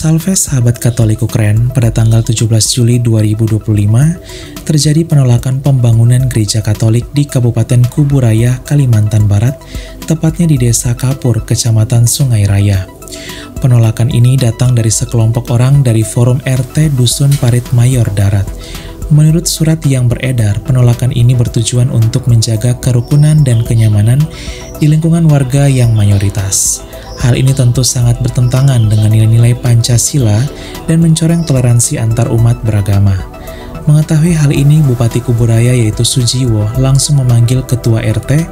Salve sahabat Katolik Ukren, pada tanggal 17 Juli 2025 terjadi penolakan pembangunan gereja Katolik di Kabupaten Kuburaya, Kalimantan Barat, tepatnya di Desa Kapur, Kecamatan Sungai Raya. Penolakan ini datang dari sekelompok orang dari Forum RT Dusun Parit Mayor Darat. Menurut surat yang beredar, penolakan ini bertujuan untuk menjaga kerukunan dan kenyamanan di lingkungan warga yang mayoritas. Hal ini tentu sangat bertentangan dengan nilai-nilai Pancasila dan mencoreng toleransi antar umat beragama. Mengetahui hal ini, Bupati Kuburaya yaitu Sujiwo langsung memanggil Ketua RT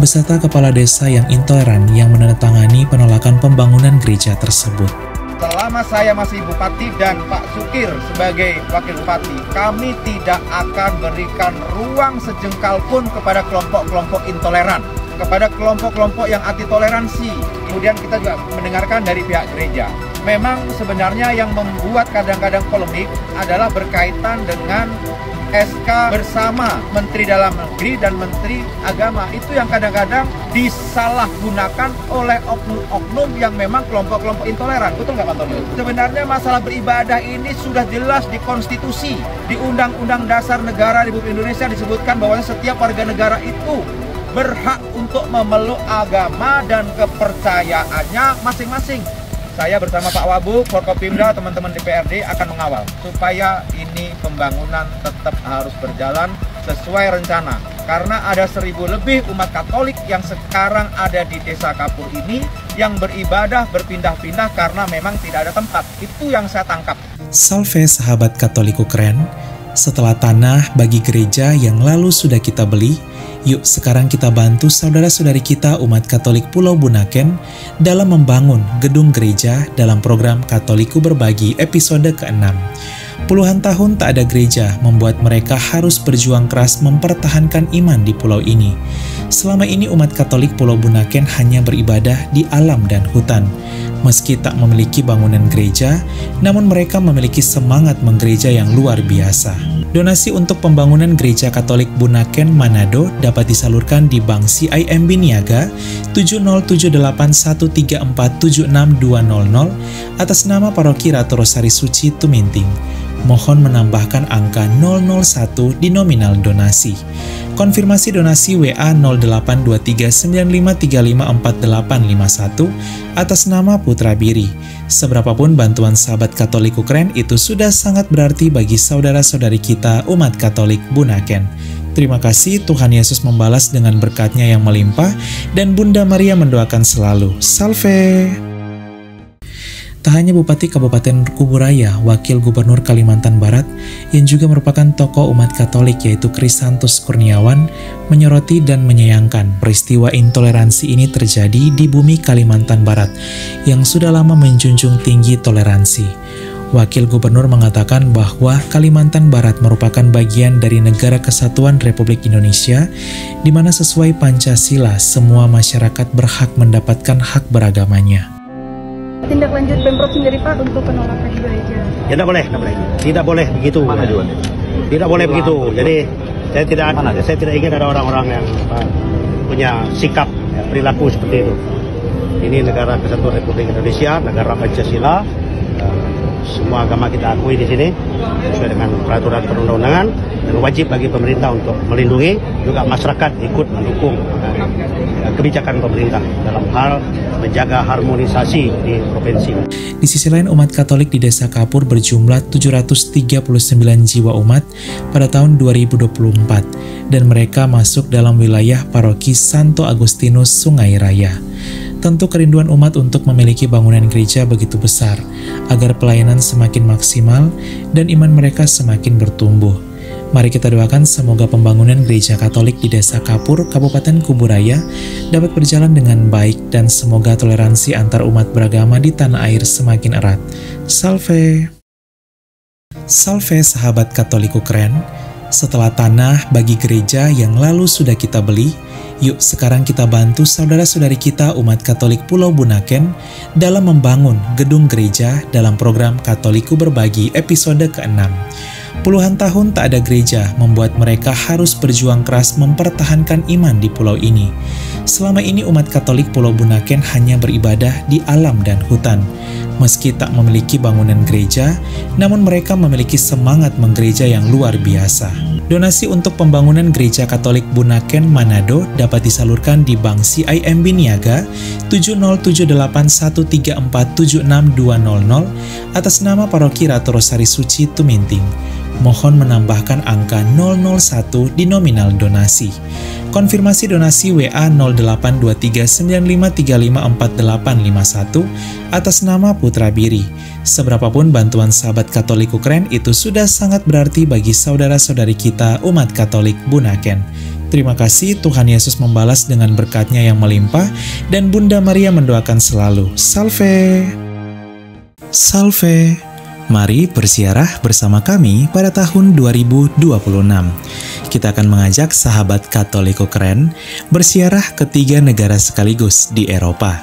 beserta Kepala Desa yang intoleran yang menandatangani penolakan pembangunan gereja tersebut. Selama saya masih Bupati dan Pak Sukir sebagai Wakil Bupati, kami tidak akan berikan ruang sejengkal pun kepada kelompok-kelompok intoleran, kepada kelompok-kelompok yang anti toleransi. Kemudian kita juga mendengarkan dari pihak gereja. Memang sebenarnya yang membuat kadang-kadang polemik adalah berkaitan dengan SK bersama Menteri Dalam Negeri dan Menteri Agama. Itu yang kadang-kadang disalahgunakan oleh oknum-oknum yang memang kelompok-kelompok intoleran. Betul nggak Pak Antonio? Sebenarnya masalah beribadah ini sudah jelas di konstitusi. Di Undang-Undang Dasar Negara Republik Indonesia disebutkan bahwa setiap warga negara itu berhak untuk memeluk agama dan kepercayaannya masing-masing. Saya bersama Pak Wabu, Forkopimda, teman-teman DPRD akan mengawal supaya ini pembangunan tetap harus berjalan sesuai rencana. Karena ada 1.000 lebih umat Katolik yang sekarang ada di Desa Kapur ini yang beribadah berpindah-pindah karena memang tidak ada tempat. Itu yang saya tangkap. Salve sahabat Katolik Ukren, setelah tanah bagi gereja yang lalu sudah kita beli, yuk sekarang kita bantu saudara-saudari kita umat Katolik Pulau Bunaken dalam membangun gedung gereja dalam program Katoliku Berbagi episode ke-6. Puluhan tahun tak ada gereja membuat mereka harus berjuang keras mempertahankan iman di pulau ini. Selama ini umat Katolik Pulau Bunaken hanya beribadah di alam dan hutan. Meski tak memiliki bangunan gereja, namun mereka memiliki semangat menggereja yang luar biasa. Donasi untuk pembangunan Gereja Katolik Bunaken Manado dapat disalurkan di Bank CIMB Niaga 707813476200 atas nama Paroki Ratu Rosari Suci Tuminting. Mohon menambahkan angka 001 di nominal donasi. Konfirmasi donasi WA 082395354851 atas nama Putra Biri. Seberapapun bantuan sahabat Katolik Ukren itu sudah sangat berarti bagi saudara-saudari kita umat Katolik Bunaken. Terima kasih, Tuhan Yesus membalas dengan berkat-Nya yang melimpah dan Bunda Maria mendoakan selalu. Salve! Tak hanya Bupati Kabupaten Kuburaya, Wakil Gubernur Kalimantan Barat, yang juga merupakan tokoh umat Katolik yaitu Krisantus Kurniawan, menyoroti dan menyayangkan peristiwa intoleransi ini terjadi di bumi Kalimantan Barat, yang sudah lama menjunjung tinggi toleransi. Wakil Gubernur mengatakan bahwa Kalimantan Barat merupakan bagian dari Negara Kesatuan Republik Indonesia, di mana sesuai Pancasila, semua masyarakat berhak mendapatkan hak beragamanya. Tindak lanjut Pemprov sendiri Pak untuk penolakan gereja? Ya tidak boleh begitu. Tidak boleh begitu. Jadi saya tidak ingin ada orang-orang yang punya sikap perilaku seperti itu. Ini negara kesatuan Republik Indonesia, negara Pancasila. Semua agama kita akui di sini sesuai dengan peraturan perundang-undangan, dan wajib bagi pemerintah untuk melindungi, juga masyarakat ikut mendukung kebijakan pemerintah dalam hal menjaga harmonisasi di provinsi. Di sisi lain, umat Katolik di Desa Kapur berjumlah 739 jiwa umat pada tahun 2024 dan mereka masuk dalam wilayah Paroki Santo Agustinus Sungai Raya. Tentu kerinduan umat untuk memiliki bangunan gereja begitu besar, agar pelayanan semakin maksimal dan iman mereka semakin bertumbuh. Mari kita doakan semoga pembangunan gereja Katolik di Desa Kapur, Kabupaten Kuburaya dapat berjalan dengan baik dan semoga toleransi antar umat beragama di tanah air semakin erat. Salve! Salve sahabat Katolik Ukren! Setelah tanah bagi gereja yang lalu sudah kita beli, yuk sekarang kita bantu saudara-saudari kita umat Katolik Pulau Bunaken dalam membangun gedung gereja dalam program Katoliku Berbagi episode ke-6. Puluhan tahun tak ada gereja membuat mereka harus berjuang keras mempertahankan iman di pulau ini. Selama ini umat Katolik Pulau Bunaken hanya beribadah di alam dan hutan. Meski tak memiliki bangunan gereja, namun mereka memiliki semangat menggereja yang luar biasa. Donasi untuk pembangunan Gereja Katolik Bunaken Manado dapat disalurkan di Bank CIMB Niaga 707834762200 atas nama Paroki Ratu Rosari Suci Tuminting. Mohon menambahkan angka 001 di nominal donasi. Konfirmasi donasi WA 082395354851 atas nama Putra Biri. Seberapapun bantuan sahabat Katolik Ukren itu sudah sangat berarti bagi saudara-saudari kita umat Katolik Bunaken. Terima kasih, Tuhan Yesus membalas dengan berkat-Nya yang melimpah dan Bunda Maria mendoakan selalu. Salve! Salve! Mari berziarah bersama kami pada tahun 2026. Kita akan mengajak sahabat Katolik Ukren berziarah ke 3 negara sekaligus di Eropa,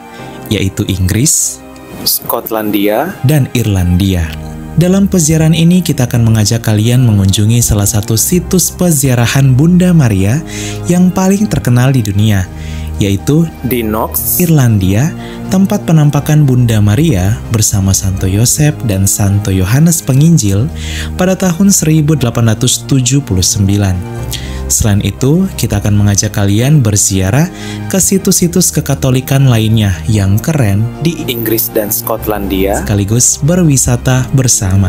yaitu Inggris, Skotlandia, dan Irlandia. Dalam peziarahan ini kita akan mengajak kalian mengunjungi salah satu situs peziarahan Bunda Maria yang paling terkenal di dunia, yaitu di Knox, Irlandia, tempat penampakan Bunda Maria bersama Santo Yosef dan Santo Yohanes Penginjil pada tahun 1879. Selain itu, kita akan mengajak kalian berziarah ke situs-situs kekatolikan lainnya yang keren di Inggris dan Skotlandia, sekaligus berwisata bersama.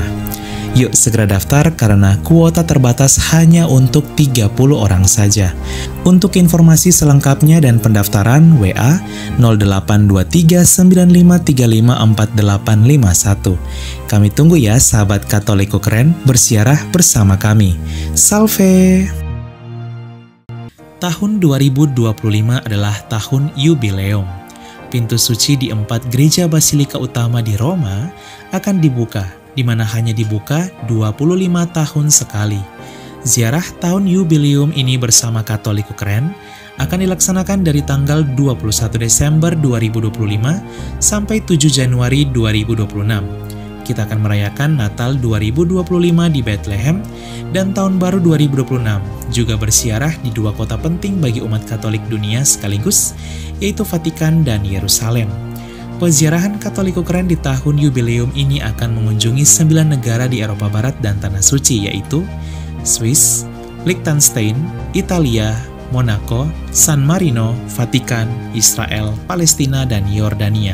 Yuk segera daftar karena kuota terbatas hanya untuk 30 orang saja. Untuk informasi selengkapnya dan pendaftaran WA 082395354851. Kami tunggu ya sahabat Katolik Ukren berziarah bersama kami. Salve! Tahun 2025 adalah tahun yubileum. Pintu suci di 4 gereja basilika utama di Roma akan dibuka, di mana hanya dibuka 25 tahun sekali. Ziarah tahun yubileum ini bersama Katolik Ukren akan dilaksanakan dari tanggal 21 Desember 2025 sampai 7 Januari 2026. Kita akan merayakan Natal 2025 di Bethlehem dan Tahun Baru 2026, juga berziarah di 2 kota penting bagi umat Katolik dunia sekaligus, yaitu Vatikan dan Yerusalem. Peziarahan Katolik Ukren di tahun yubileum ini akan mengunjungi 9 negara di Eropa Barat dan Tanah Suci, yaitu Swiss, Liechtenstein, Italia, Monaco, San Marino, Vatikan, Israel, Palestina, dan Yordania.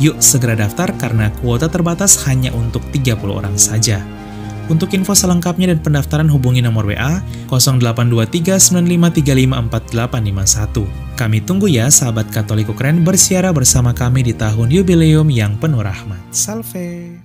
Yuk segera daftar karena kuota terbatas hanya untuk 30 orang saja. Untuk info selengkapnya dan pendaftaran hubungi nomor WA 082395354851. Kami tunggu ya sahabat Katolik Ukren berziarah bersama kami di tahun yubileum yang penuh rahmat. Salve!